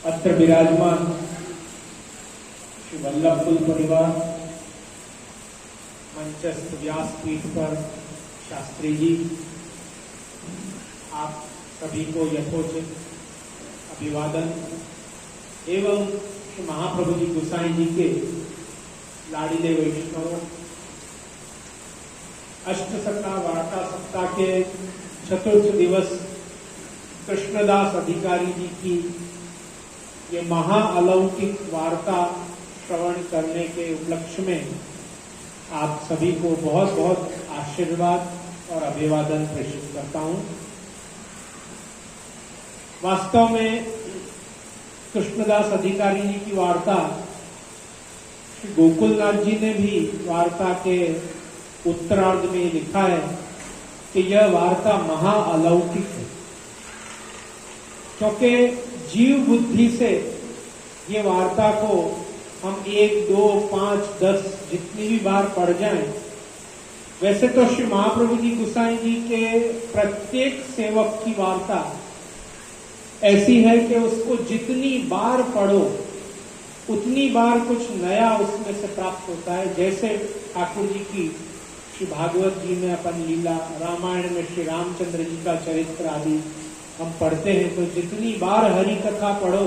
अत्र विराजमान श्री वल्लभ कुल परिवार, मंचस्थ व्यासपीठ पर शास्त्री जी, आप सभी को यथोचित अभिवादन एवं श्री महाप्रभु जी गोसाई जी के लाडीले वैष्णवों, अष्ट सप्ताह वार्ता सप्ताह के चतुर्थ दिवस कृष्णदास अधिकारी जी की ये महाअलौकिक वार्ता श्रवण करने के उपलक्ष्य में आप सभी को बहुत बहुत आशीर्वाद और अभिवादन प्रेषित करता हूं। वास्तव में कृष्णदास अधिकारी जी की वार्ता श्री गोकुलनाथ जी ने भी वार्ता के उत्तरार्ध में लिखा है कि यह वार्ता महाअलौकिक है, क्योंकि जीव बुद्धि से ये वार्ता को हम 1, 2, 5, 10 जितनी भी बार पढ़ जाएं, वैसे तो श्री महाप्रभु जी गोसाई जी के प्रत्येक सेवक की वार्ता ऐसी है कि उसको जितनी बार पढ़ो उतनी बार कुछ नया उसमें से प्राप्त होता है। जैसे ठाकुर जी की श्री भागवत जी में अपन लीला, रामायण में श्री रामचंद्र जी का चरित्र आदि हम पढ़ते हैं, तो जितनी बार हरि कथा पढ़ो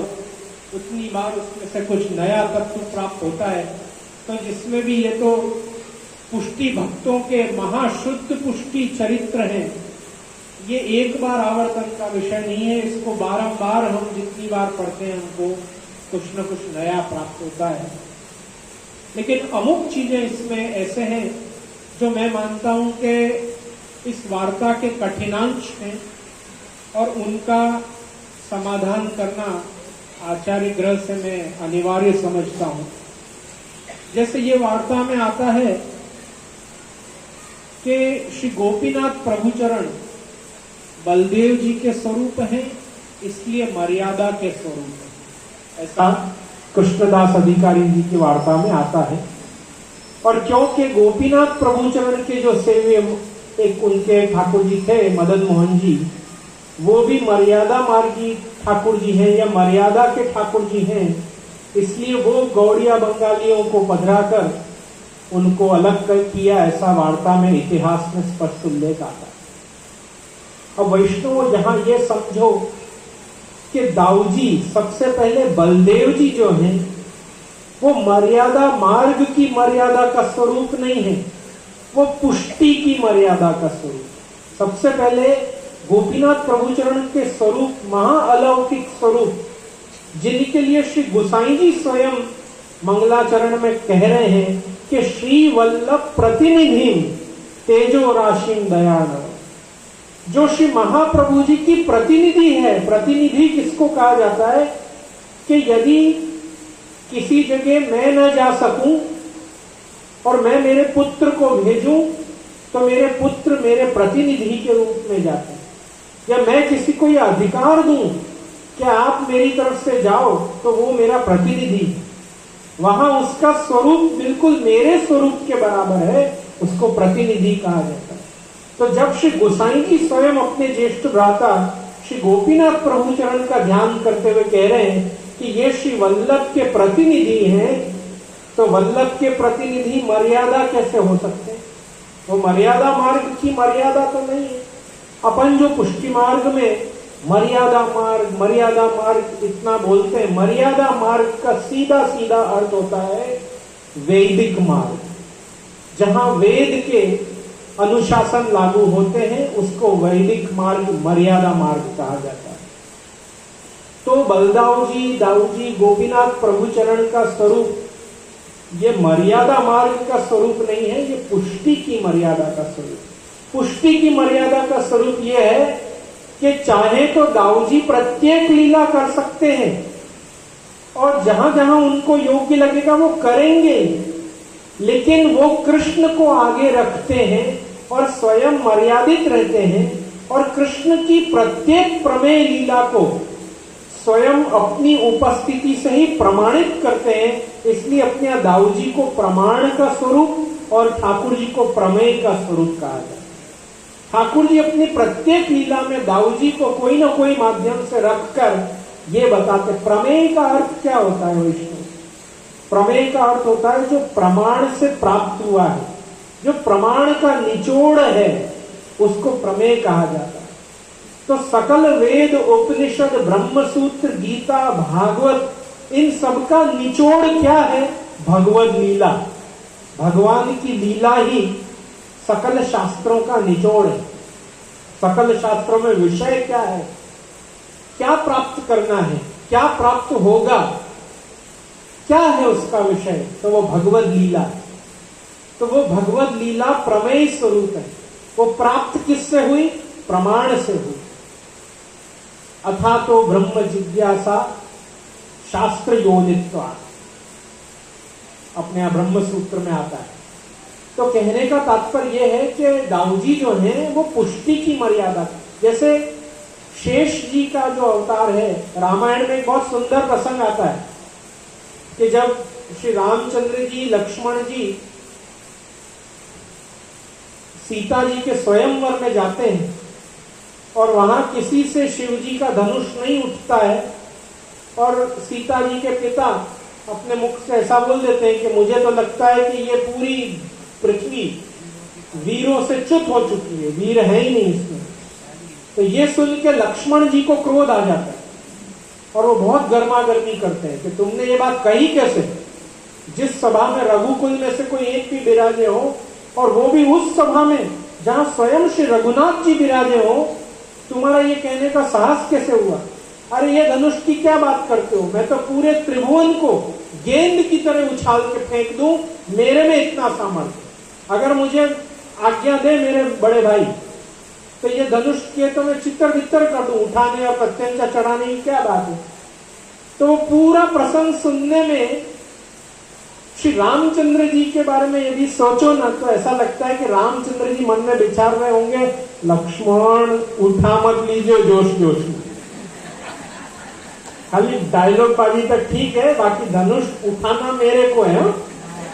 उतनी बार उसमें से कुछ नया तत्व प्राप्त होता है। तो जिसमें भी ये तो पुष्टि भक्तों के महाशुद्ध पुष्टि चरित्र हैं, ये एक बार आवर्तन का विषय नहीं है। इसको बारंबार हम जितनी बार पढ़ते हैं हमको कुछ न कुछ नया प्राप्त होता है। लेकिन अमुक चीजें इसमें ऐसे हैं जो मैं मानता हूं कि इस वार्ता के कठिनांश हैं और उनका समाधान करना आचार्य ग्रह से मैं अनिवार्य समझता हूं। जैसे ये वार्ता में आता है कि श्री गोपीनाथ प्रभुचरण बलदेव जी के स्वरूप हैं, इसलिए मर्यादा के स्वरूप है, ऐसा कृष्णदास अधिकारी जी की वार्ता में आता है। और क्योंकि गोपीनाथ प्रभुचरण के जो सेव्य एक उनके ठाकुर जी थे मदन मोहन जी, वो भी मर्यादा मार्गी ठाकुर जी हैं या मर्यादा के ठाकुर जी हैं, इसलिए वो गौड़िया बंगालियों को पधराकर उनको अलग कर किया, ऐसा वार्ता में इतिहास में स्पष्ट उल्लेख आता है। अब वैष्णव जहां ये समझो कि दाऊजी सबसे पहले बलदेव जी जो हैं वो मर्यादा मार्ग की मर्यादा का स्वरूप नहीं है, वो पुष्टि की मर्यादा का स्वरूप। सबसे पहले गोपीनाथ प्रभुचरण के स्वरूप, महाअलौकिक स्वरूप, जिनके लिए श्री गोसाई जी स्वयं मंगलाचरण में कह रहे हैं कि श्री वल्लभ प्रतिनिधि तेजो राशिम दयान, जो श्री महाप्रभु जी की प्रतिनिधि है। प्रतिनिधि किसको कहा जाता है कि यदि किसी जगह मैं न जा सकूं और मैं मेरे पुत्र को भेजूं तो मेरे पुत्र मेरे प्रतिनिधि के रूप में जाते हैं, या मैं किसी को यह अधिकार दूं कि आप मेरी तरफ से जाओ तो वो मेरा प्रतिनिधि, वहां उसका स्वरूप बिल्कुल मेरे स्वरूप के बराबर है, उसको प्रतिनिधि कहा जाता है। तो जब श्री गोसाई जी स्वयं अपने ज्येष्ठ भ्राता श्री गोपीनाथ प्रभुचरण का ध्यान करते हुए कह रहे हैं कि ये श्री वल्लभ के प्रतिनिधि हैं, तो वल्लभ के प्रतिनिधि मर्यादा कैसे हो सकते हैं? वो मर्यादा मार्ग की मर्यादा तो नहीं है। अपन जो पुष्टि मार्ग में मर्यादा मार्ग इतना बोलते हैं, मर्यादा मार्ग का सीधा सीधा अर्थ होता है वैदिक मार्ग, जहां वेद के अनुशासन लागू होते हैं उसको वैदिक मार्ग, मर्यादा मार्ग कहा जाता है। तो बलदाऊ जी, दाऊ जी, गोपीनाथ प्रभुचरण का स्वरूप ये मर्यादा मार्ग का स्वरूप नहीं है, ये पुष्टि की मर्यादा का स्वरूप। पुष्टि की मर्यादा का स्वरूप यह है कि चाहे तो दाऊ जी प्रत्येक लीला कर सकते हैं और जहां जहां उनको योग्य लगेगा वो करेंगे, लेकिन वो कृष्ण को आगे रखते हैं और स्वयं मर्यादित रहते हैं और कृष्ण की प्रत्येक प्रमेय लीला को स्वयं अपनी उपस्थिति से ही प्रमाणित करते हैं। इसलिए अपने दाऊ जी को प्रमाण का स्वरूप और ठाकुर जी को प्रमेय का स्वरूप कहा जाता है। ठाकुर जी अपनी प्रत्येक लीला में दाऊ जी को कोई ना कोई माध्यम से रखकर ये बताते। प्रमेय का अर्थ क्या होता है वैष्णव? प्रमेय का अर्थ होता है जो प्रमाण से प्राप्त हुआ है, जो प्रमाण का निचोड़ है, उसको प्रमेय कहा जाता है। तो सकल वेद, उपनिषद, ब्रह्मसूत्र, गीता, भागवत, इन सब का निचोड़ क्या है? भगवद लीला। भगवान की लीला ही सकल शास्त्रों का निचोड़ है। सकल शास्त्रों में विषय क्या है, क्या प्राप्त करना है, क्या प्राप्त होगा, क्या है उसका विषय? तो वो भगवद लीला है। तो वो भगवद लीला प्रमेय स्वरूप है। वो प्राप्त किससे हुई? प्रमाण से हुई। अथा तो ब्रह्म जिज्ञासा शास्त्र योनित्वा, अपने ब्रह्म सूत्र में आता है। तो कहने का तात्पर्य यह है कि दाऊजी जो है वो पुष्टि की मर्यादा, जैसे शेष जी का जो अवतार है, रामायण में एक बहुत सुंदर प्रसंग आता है कि जब श्री रामचंद्र जी, लक्ष्मण जी सीता जी के स्वयंवर में जाते हैं और वहां किसी से शिव जी का धनुष नहीं उठता है, और सीता जी के पिता अपने मुख से ऐसा बोल देते हैं कि मुझे तो लगता है कि ये पूरी पृथ्वी वीरों से च्युत हो चुकी है, वीर है ही नहीं इसमें। तो ये सुन के लक्ष्मण जी को क्रोध आ जाता है और वो बहुत गर्मा गर्मी करते हैं कि तुमने ये बात कही कैसे? जिस सभा में रघुकुल में से कोई एक भी विराजे हो, और वो भी उस सभा में जहां स्वयं श्री रघुनाथ जी विराजे हो, तुम्हारा ये कहने का साहस कैसे हुआ? अरे ये धनुष की क्या बात करते हो? मैं तो पूरे त्रिभुवन को गेंद की तरह उछाल के फेंक दूं, मेरे में इतना सामर्थ्य। अगर मुझे आज्ञा दे मेरे बड़े भाई, तो ये धनुष के तो मैं चित्तर बित्तर कर दूं, उठाने और प्रत्यंचा चढ़ाने की क्या बात है? तो वो पूरा प्रसंग सुनने में श्री रामचंद्र जी के बारे में यदि सोचो ना, तो ऐसा लगता है कि रामचंद्र जी मन में विचार रहे होंगे, लक्ष्मण उठा मत लीजिए जोश जोश में, खाली डायलॉग बाजी तक ठीक है, बाकी धनुष उठाना मेरे को है,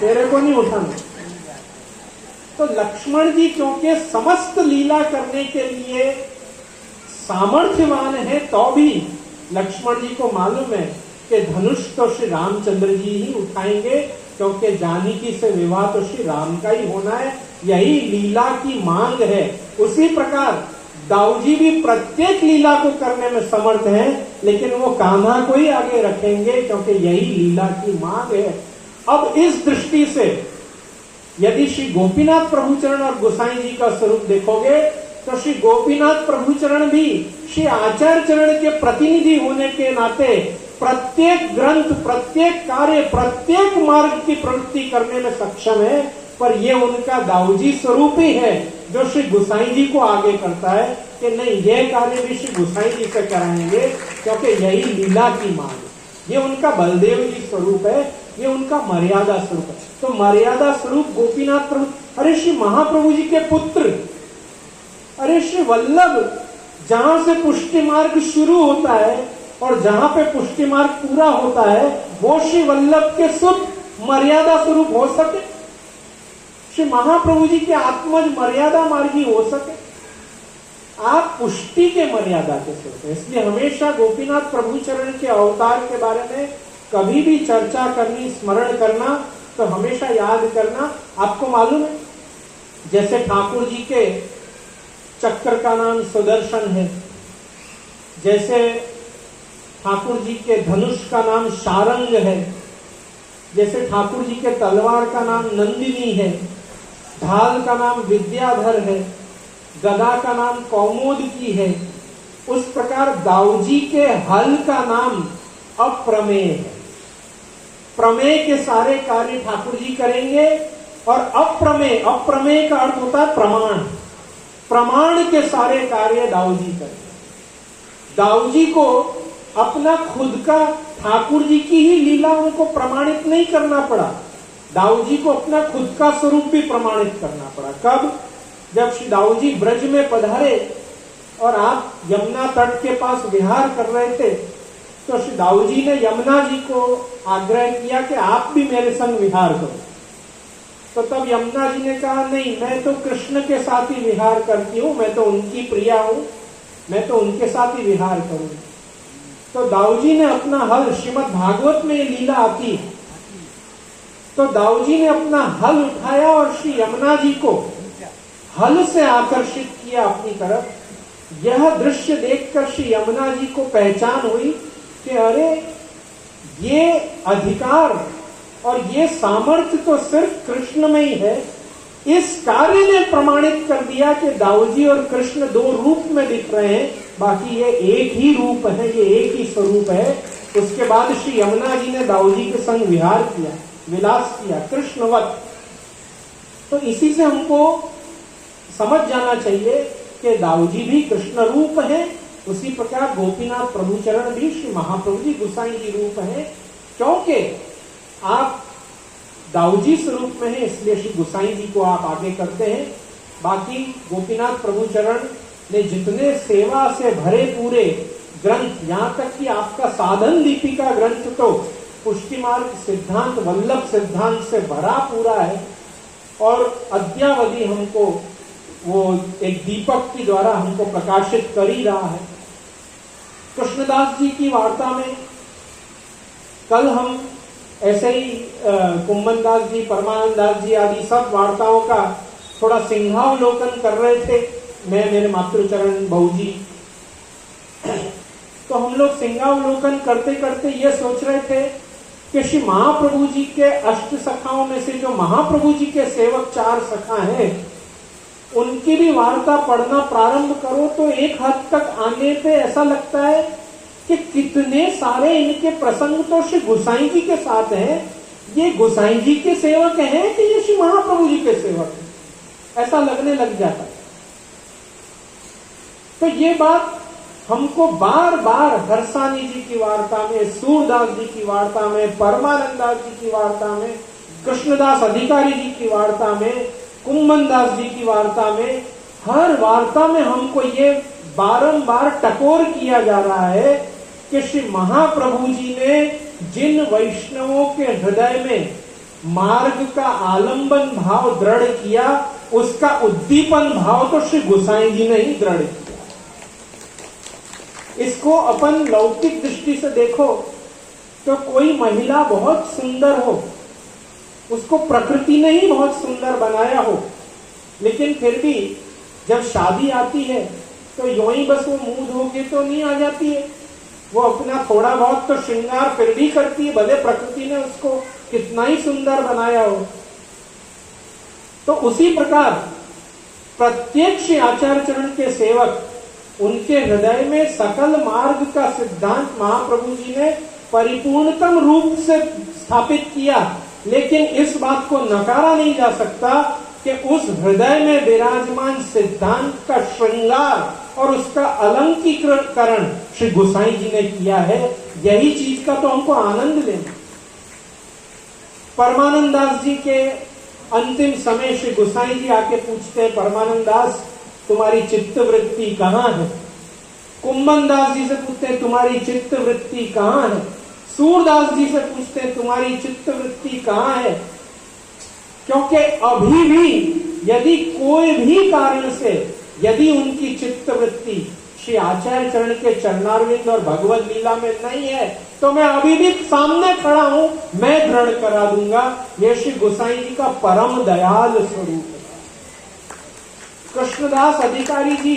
तेरे को नहीं उठाना। तो लक्ष्मण जी क्योंकि समस्त लीला करने के लिए सामर्थ्यवान है, तो भी लक्ष्मण जी को मालूम है कि धनुष तो श्री रामचंद्र जी ही उठाएंगे, क्योंकि जानकी से विवाह तो श्री राम का ही होना है, यही लीला की मांग है। उसी प्रकार दाऊजी भी प्रत्येक लीला को करने में समर्थ हैं, लेकिन वो कान्हा को ही आगे रखेंगे क्योंकि यही लीला की मांग है। अब इस दृष्टि से यदि श्री गोपीनाथ प्रभुचरण और गोसाई जी का स्वरूप देखोगे, तो श्री गोपीनाथ प्रभुचरण भी श्री आचार्य चरण के प्रतिनिधि होने के नाते प्रत्येक ग्रंथ, प्रत्येक कार्य, प्रत्येक मार्ग की प्रवृत्ति करने में सक्षम है, पर ये उनका दाऊजी स्वरूप ही है जो श्री गोसाई जी को आगे करता है कि नहीं, ये कार्य भी श्री गोसाई जी से कराएंगे क्योंकि यही लीला की मांग है। ये उनका बलदेव जी स्वरूप है, ये उनका मर्यादा स्वरूप है। तो मर्यादा स्वरूप गोपीनाथ प्रभु, अरे श्री महाप्रभु जी के पुत्र, अरे श्री वल्लभ, जहां से पुष्टि मार्ग शुरू होता है और जहां पे पुष्टि मार्ग पूरा होता है, वो श्री वल्लभ के सुत मर्यादा स्वरूप हो सके, श्री महाप्रभु जी के आत्मज मर्यादा मार्गी हो सके, आप पुष्टि के मर्यादा के स्वरूप। इसलिए हमेशा गोपीनाथ प्रभुचरण के अवतार के बारे में कभी भी चर्चा करनी, स्मरण करना, तो हमेशा याद करना। आपको मालूम है, जैसे ठाकुर जी के चक्र का नाम सुदर्शन है, जैसे ठाकुर जी के धनुष का नाम शारंग है, जैसे ठाकुर जी के तलवार का नाम नंदिनी है, ढाल का नाम विद्याधर है, गदा का नाम कौमुदकी है, उस प्रकार दाऊजी के हल का नाम अप्रमेय है। प्रमेय के सारे कार्य ठाकुर जी करेंगे, और अप्रमेय, अप्रमेय का अर्थ होता है प्रमाण, प्रमाण के सारे कार्य दाऊजी करेंगे। दाऊजी को अपना खुद का, ठाकुर जी की ही लीला उनको प्रमाणित नहीं करना पड़ा, दाऊजी को अपना खुद का स्वरूप भी प्रमाणित करना पड़ा। कब? जब श्री दाऊजी ब्रज में पधारे और आप यमुना तट के पास विहार कर रहे थे, तो श्री दाऊजी ने यमुना जी को आग्रह किया कि आप भी मेरे संग विहार करो। तो तब यमुना जी ने कहा, नहीं, मैं तो कृष्ण के साथ ही विहार करती हूँ, मैं तो उनकी प्रिया हूँ, मैं तो उनके साथ ही विहार करूंगी। तो दाऊजी ने अपना हल, श्रीमद् भागवत में ये लीला आती है, तो दाऊजी ने अपना हल उठाया और श्री यमुना जी को हल से आकर्षित किया अपनी तरफ। यह दृश्य देखकर श्री यमुना जी को पहचान हुई कि अरे ये अधिकार और ये सामर्थ्य तो सिर्फ कृष्ण में ही है। इस कार्य ने प्रमाणित कर दिया कि दाऊजी और कृष्ण दो रूप में दिख रहे हैं, बाकी ये एक ही रूप है, ये एक ही स्वरूप है। उसके बाद श्री यमुना जी ने दाऊजी के संग विहार किया, विलास किया कृष्णवत। तो इसी से हमको समझ जाना चाहिए कि दाऊजी भी कृष्ण रूप है, उसी प्रकार गोपीनाथ प्रभुचरण भी श्री महाप्रभु जी गोसाई जी रूप है। क्योंकि आप दाऊजी स्वरूप में है, इसलिए श्री गोसाई जी को आप आगे करते हैं। बाकी गोपीनाथ प्रभुचरण ने जितने सेवा से भरे पूरे ग्रंथ, यहाँ तक कि आपका साधन दीपिका ग्रंथ तो पुष्टि मार्ग सिद्धांत, वल्लभ सिद्धांत से भरा पूरा है और अद्यावधि हमको वो एक दीपक के द्वारा हमको प्रकाशित कर ही रहा है। कृष्णदास जी की वार्ता में कल हम ऐसे ही कुम्मन दास जी, परमानंद दास जी आदि सब वार्ताओं का थोड़ा सिंहावलोकन कर रहे थे, मैं, मेरे मातृचरण बहू जी। तो हम लोग सिंहावलोकन करते करते ये सोच रहे थे कि श्री महाप्रभु जी के अष्ट सखाओं में से जो महाप्रभु जी के सेवक 4 सखा हैं, उनकी भी वार्ता पढ़ना प्रारंभ करो तो एक हद तक आने पे ऐसा लगता है कि कितने सारे इनके प्रसंग तो श्री गोसाई जी के साथ हैं। ये गोसाई जी के सेवक हैं कि ये श्री महाप्रभु जी के सेवक हैं, ऐसा लगने लग जाता है। तो ये बात हमको बार बार हरसानी जी की वार्ता में, सूरदास जी की वार्ता में, परमानंद दास जी की वार्ता में, कृष्णदास अधिकारी जी की वार्ता में, कुम्मन दास जी की वार्ता में, हर वार्ता में हमको ये बारंबार टकोर किया जा रहा है कि श्री महाप्रभु जी ने जिन वैष्णवों के हृदय में मार्ग का आलंबन भाव दृढ़ किया, उसका उद्दीपन भाव तो श्री गोसाई जी ने ही दृढ़ किया। इसको अपन लौकिक दृष्टि से देखो तो कोई महिला बहुत सुंदर हो, उसको प्रकृति ने ही बहुत सुंदर बनाया हो, लेकिन फिर भी जब शादी आती है तो यूं ही बस वो मुंह धो के तो नहीं आ जाती है, वो अपना थोड़ा बहुत तो श्रृंगार फिर भी करती है, भले प्रकृति ने उसको कितना ही सुंदर बनाया हो। तो उसी प्रकार प्रत्येक श्री आचार्य चरण के सेवक, उनके हृदय में सकल मार्ग का सिद्धांत महाप्रभु जी ने परिपूर्णतम रूप से स्थापित किया, लेकिन इस बात को नकारा नहीं जा सकता कि उस हृदय में विराजमान सिद्धांत का श्रृंगार और उसका अलंकीकरण श्री गोसाई जी ने किया है। यही चीज का तो हमको आनंद लेना। परमानंद दास जी के अंतिम समय श्री गोसाई जी आके पूछते हैं, परमानंद दास तुम्हारी चित्त वृत्ति कहाँ है? कुम्मन दास जी से पूछते हैं तुम्हारी चित्त वृत्ति कहाँ है? सूरदास जी से पूछते हैं तुम्हारी चित्त वृत्ति कहाँ है? क्योंकि अभी भी यदि कोई भी कारण से यदि उनकी चित्त वृत्ति श्री आचार्य चरण के चरणारविंद और भगवत लीला में नहीं है, तो मैं अभी भी सामने खड़ा हूं, मैं दृढ़ करा दूंगा। यह श्री गोसाई जी का परम दयाल स्वरूप है। कृष्णदास अधिकारी जी,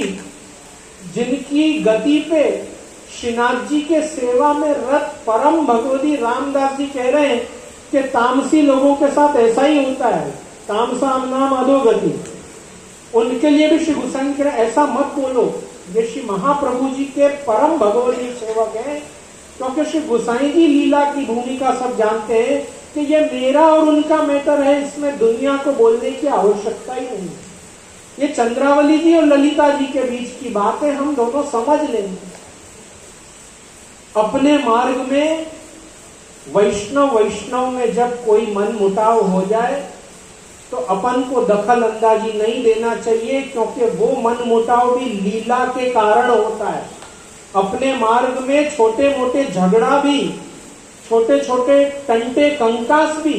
जिनकी गति पे श्रीनाथ जी के सेवा में रत परम भगवती रामदास जी कह रहे हैं कि तामसी लोगों के साथ ऐसा ही होता है, तामसाम नाम अधोगति। उनके लिए भी श्री गोसाई कह रहे ऐसा मत बोलो, ये श्री महाप्रभु जी के परम भगवती सेवक हैं। क्योंकि श्री गोसाई जी लीला की भूमिका सब जानते हैं कि ये मेरा और उनका मैटर है, इसमें दुनिया को बोलने की आवश्यकता ही नहीं। ये चंद्रावली जी और ललिता जी के बीच की बात है, हम दोनों समझ लेंगे। अपने मार्ग में वैष्णव में जब कोई मन मुटाव हो जाए तो अपन को दखल अंदाजी नहीं देना चाहिए, क्योंकि वो मन मुटाव भी लीला के कारण होता है। अपने मार्ग में छोटे मोटे झगड़ा भी, छोटे छोटे टंटे कंकास भी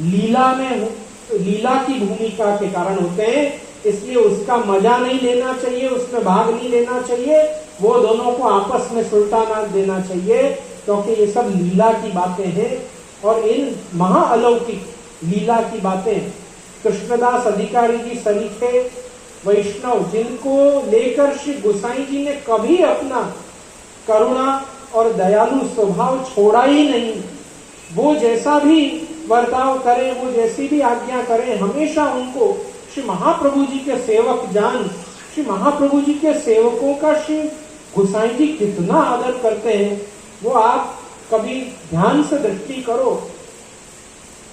लीला की भूमिका के कारण होते हैं। इसलिए उसका मजा नहीं लेना चाहिए, उसमें भाग नहीं लेना चाहिए। वो दोनों को आपस में सुलटाना देना चाहिए, क्योंकि ये सब लीला की बातें हैं और इन महाअलौकिक लीला की बातें कृष्णदास अधिकारी जी सरीखे वैष्णव जिनको लेकर श्री गोसाई जी ने कभी अपना करुणा और दयालु स्वभाव छोड़ा ही नहीं। वो जैसा भी बर्ताव करें, वो जैसी भी आज्ञा करें, हमेशा उनको श्री महाप्रभु जी के सेवक जान, श्री महाप्रभु जी के सेवकों का श्री गोसाई जी कितना आदर करते हैं, वो आप कभी ध्यान से दृष्टि करो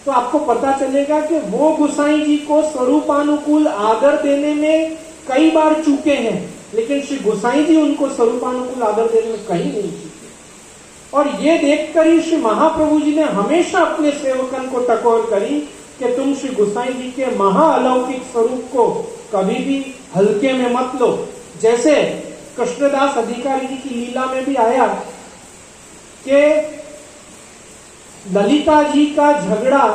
तो आपको पता चलेगा कि वो गोसाई जी को स्वरूपानुकूल आदर देने में कई बार चूके हैं, लेकिन श्री गोसाई जी उनको स्वरूपानुकूल आदर देने में कहीं नहीं चूके। और ये देखकर ही श्री महाप्रभु जी ने हमेशा अपने सेवकन को टकोर करी कि तुम श्री गोसाई जी के महाअलौकिक स्वरूप को कभी भी हल्के में मत लो। जैसे कृष्णदास अधिकारी जी की लीला में भी आया कि ललिता जी का झगड़ा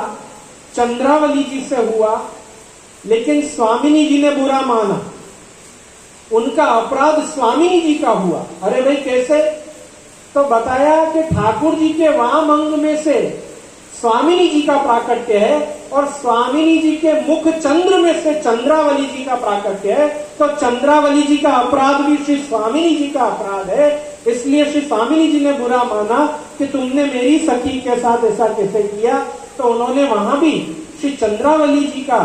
चंद्रावली जी से हुआ, लेकिन स्वामिनी जी ने बुरा माना, उनका अपराध स्वामिनी जी का हुआ। अरे भाई कैसे? तो बताया कि ठाकुर जी के वाम अंग में से स्वामिनी जी का प्राकट्य है और स्वामिनी जी के मुख चंद्र में से चंद्रावली जी का प्राकट्य है, तो चंद्रावली जी का अपराध भी श्री स्वामिनी जी का अपराध है। इसलिए श्री स्वामिनी जी ने बुरा माना कि तुमने मेरी सखी के साथ ऐसा कैसे किया, तो उन्होंने वहां भी श्री चंद्रावली जी का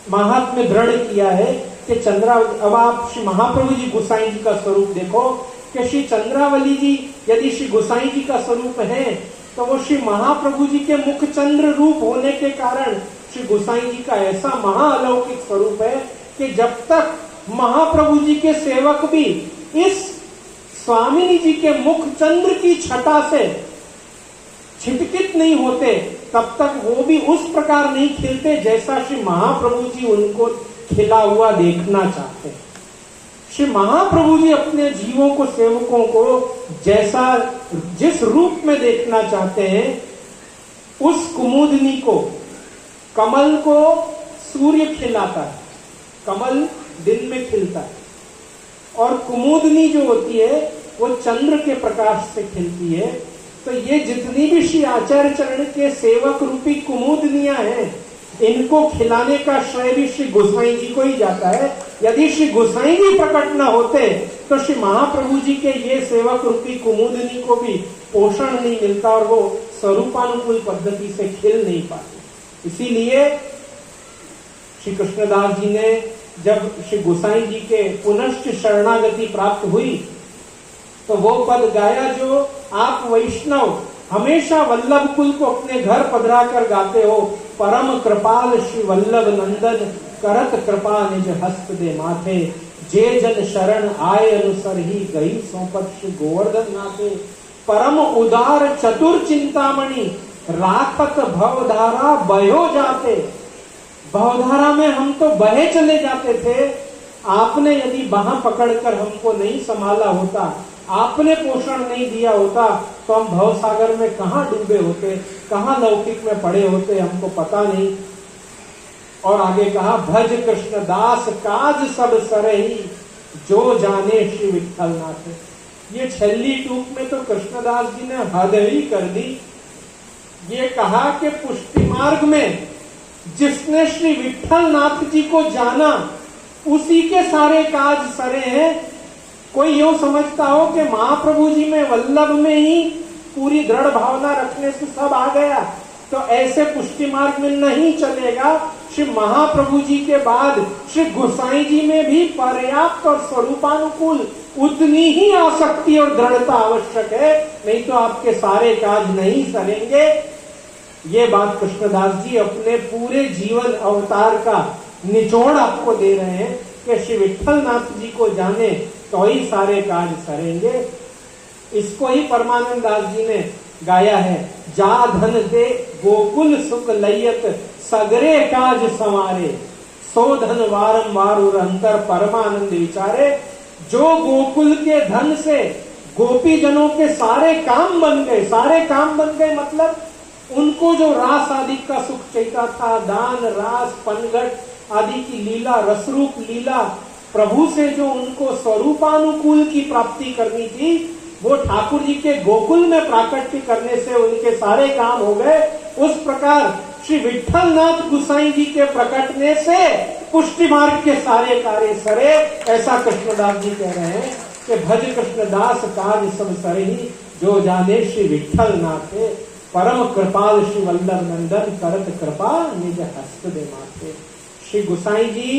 महात्म्य दृढ़ किया है कि अब आप श्री महाप्रभु जी गोसाई जी का स्वरूप देखो कि श्री चंद्रावली जी यदि श्री गोसाई जी का स्वरूप है तो वो श्री महाप्रभु जी के मुख चंद्र रूप होने के कारण श्री गोसाई जी का ऐसा महाअलौकिक स्वरूप है कि जब तक महाप्रभु जी के सेवक भी इस स्वामिनी जी के मुख चंद्र की छटा से छिटकित नहीं होते, तब तक वो भी उस प्रकार नहीं खिलते जैसा श्री महाप्रभु जी उनको खिला हुआ देखना चाहते हैं। श्री महाप्रभु जी अपने जीवों को, सेवकों को जैसा जिस रूप में देखना चाहते हैं, उस कुमुदनी को, कमल को सूर्य खिलाता है, कमल दिन में खिलता है और कुमुदनी जो होती है वो चंद्र के प्रकाश से खिलती है। तो ये जितनी भी श्री आचार्य चरण के सेवक रूपी कुमुदनियां हैं, इनको खिलाने का श्रेय भी श्री गोसाई जी को ही जाता है। यदि श्री गोसाई जी प्रकट न होते तो श्री महाप्रभु जी के ये सेवक रूपी कुमुदनी को भी पोषण नहीं मिलता और वो स्वरूपानुकूल पद्धति से खिल नहीं पाते। इसीलिए श्री कृष्णदास जी ने जब श्री गोसाई जी के पुनश्च शरणागति प्राप्त हुई तो वो पद गाया जो आप वैष्णव हमेशा वल्लभ कुल को अपने घर पधरा कर गाते हो। परम कृपाल श्री वल्लभ नंदन करत कृपा निज हस्त दे माथे, जे जन शरण आए अनुसर ही गई सौंपत श्री गोवर्धन नाथे। परम उदार चतुर चिंतामणि राखत भवधारा बहो जाते। भवधारा में हम तो बहे चले जाते थे, आपने यदि बाह पकड़कर हमको नहीं संभाला होता, आपने पोषण नहीं दिया होता तो हम भवसागर में कहां डूबे होते, कहां लौकिक में पड़े होते, हमको पता नहीं। और आगे कहा भज कृष्ण दास काज सब सरही, जो जाने श्री विठल नाथ। ये छल्ली टूक में तो कृष्णदास जी ने हद ही कर दी। ये कहा कि पुष्टि मार्ग में जिसने श्री विठल नाथ जी को जाना उसी के सारे काज सरे हैं। कोई यो समझता हो कि महाप्रभु जी में वल्लभ में ही पूरी दृढ़ भावना रखने से सब आ गया, तो ऐसे पुष्टि मार्ग में नहीं चलेगा। श्री महाप्रभु जी के बाद श्री गोसाई जी में भी पर्याप्त और स्वरूपानुकूल उतनी ही आसक्ति और दृढ़ता आवश्यक है, नहीं तो आपके सारे काज नहीं सरेंगे। ये बात कृष्णदास जी अपने पूरे जीवन अवतार का निचोड़ आपको दे रहे हैं कि श्री विठल नाथ जी को जाने तो ही सारे काज सरेंगे। इसको ही परमानंद दास जी ने गाया है, जा धन दे गोकुल सुख लयत सगरे काज संवारे, सो धन वारंवार उर अंतर परमानंद विचारे। जो गोकुल के धन से गोपी जनों के सारे काम बन गए, सारे काम बन गए मतलब उनको जो रास आदि का सुख चाहिए था, दान रास पनघट आदि की लीला, रसरूप लीला प्रभु से जो उनको स्वरूपानुकूल की प्राप्ति करनी थी, वो ठाकुर जी के गोकुल में प्राकट्य करने से उनके सारे काम हो गए। उस प्रकार श्री विठलनाथ गुसाई जी के प्रकटने से पुष्टि मार्ग के सारे कार्य सरे। ऐसा कृष्णदास जी कह रहे हैं कि भज कृष्णदास काज सब सरे ही, जो जाने श्री विठलनाथ परम कृपाल श्री वल्लभ नंदन, करत कृपा निज हस्त दे माथे। श्री गुसाई जी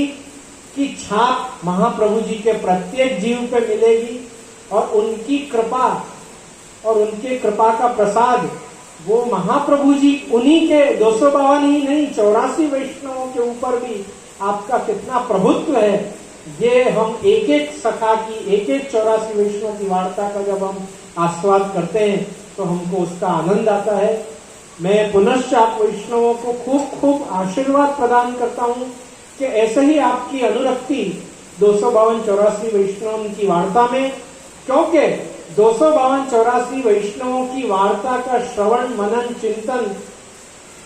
की छाप महाप्रभु जी के प्रत्येक जीव पे मिलेगी और उनकी कृपा और उनके कृपा का प्रसाद वो महाप्रभु जी उन्हीं के 252 ही नहीं 84 वैष्णवों के ऊपर भी आपका कितना प्रभुत्व है, ये हम एक एक सखा की, एक एक 84 वैष्णव की वार्ता का जब हम आस्वाद करते हैं तो हमको उसका आनंद आता है। मैं पुनश्च आप वैष्णवों को खूब खूब आशीर्वाद प्रदान करता हूँ कि ऐसे ही आपकी अनुरक्ति 252-84 वैष्णवों की वार्ता में, क्योंकि 252-84 वैष्णवों की वार्ता का श्रवण मनन चिंतन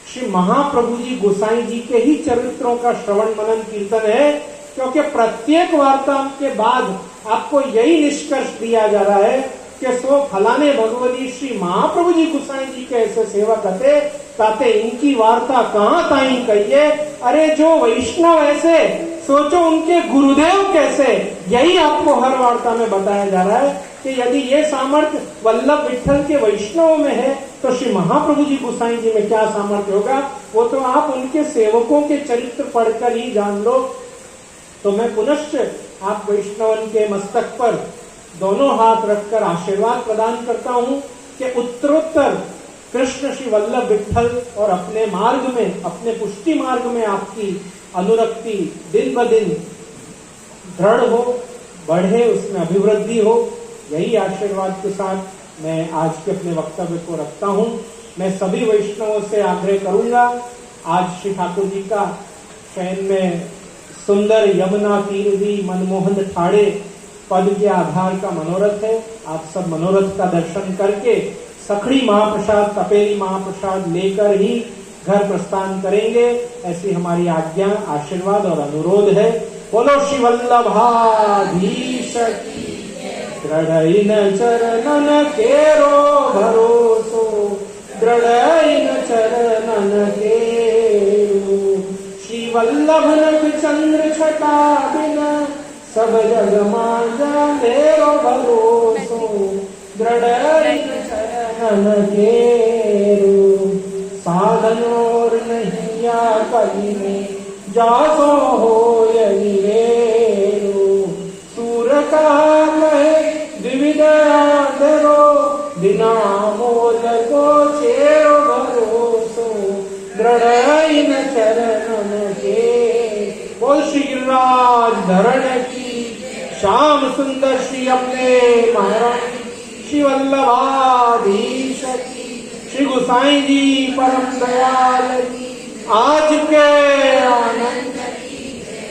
श्री महाप्रभु जी गोसाई जी के ही चरित्रों का श्रवण मनन कीर्तन है। क्योंकि प्रत्येक वार्ता के बाद आपको यही निष्कर्ष दिया जा रहा है कि सो फलाने भगवती श्री महाप्रभु जी गोसाई जी के ऐसे सेवक हते, ताते इनकी वार्ता कहाँ ताई कहिए। अरे जो वैष्णव ऐसे, सोचो उनके गुरुदेव कैसे, यही आपको हर वार्ता में बताया जा रहा है कि यदि ये सामर्थ्य वल्लभ विठल के वैष्णव में है तो श्री महाप्रभु जी गोसाई जी में क्या सामर्थ्य होगा, वो तो आप उनके सेवकों के चरित्र पढ़कर ही जान लो। तो मैं पुनश्च आप वैष्णवन के मस्तक पर दोनों हाथ रखकर आशीर्वाद प्रदान करता हूँ कि उत्तरोत्तर कृष्ण श्री वल्लभ विठल और अपने मार्ग में, अपने पुष्टि मार्ग में आपकी अनुरक्ति दिन ब दिन दृढ़ हो, बढ़े, उसमें अभिवृद्धि हो। यही आशीर्वाद के साथ मैं आज के अपने वक्तव्य को रखता हूँ। मैं सभी वैष्णवों से आग्रह करूंगा, आज श्री ठाकुर जी का शयन में सुंदर यमुना तीर भी मनमोहन ठाड़े पद के आधार का मनोरथ है। आप सब मनोरथ का दर्शन करके सखड़ी महाप्रसाद, तपेली महाप्रसाद लेकर ही घर प्रस्थान करेंगे, ऐसी हमारी आज्ञा, आशीर्वाद और अनुरोध है। बोलो श्री वल्लभाधीश की, दृढ़ चरणन केरो भरोसो, दृढ़ चरणन केरो। श्री वल्लभ नख चंद्र छटा बिना, सब जग मांझा मेरो भरोसो, दृढ़ चरणन केरो। साधन और नहीं या कली में, जासो हो यनिवेरो। सूर का कहे द्विविध आदरो, बिना मोल को चेरो भरोसो, दृढ़ इन चरणन के। बोल श्री गिरिराज धरण की, श्याम सुंदर श्री अपने महाराज श्री वल्लभाधीश की, श्री गोसाई जी परम दयाल आज के आनंद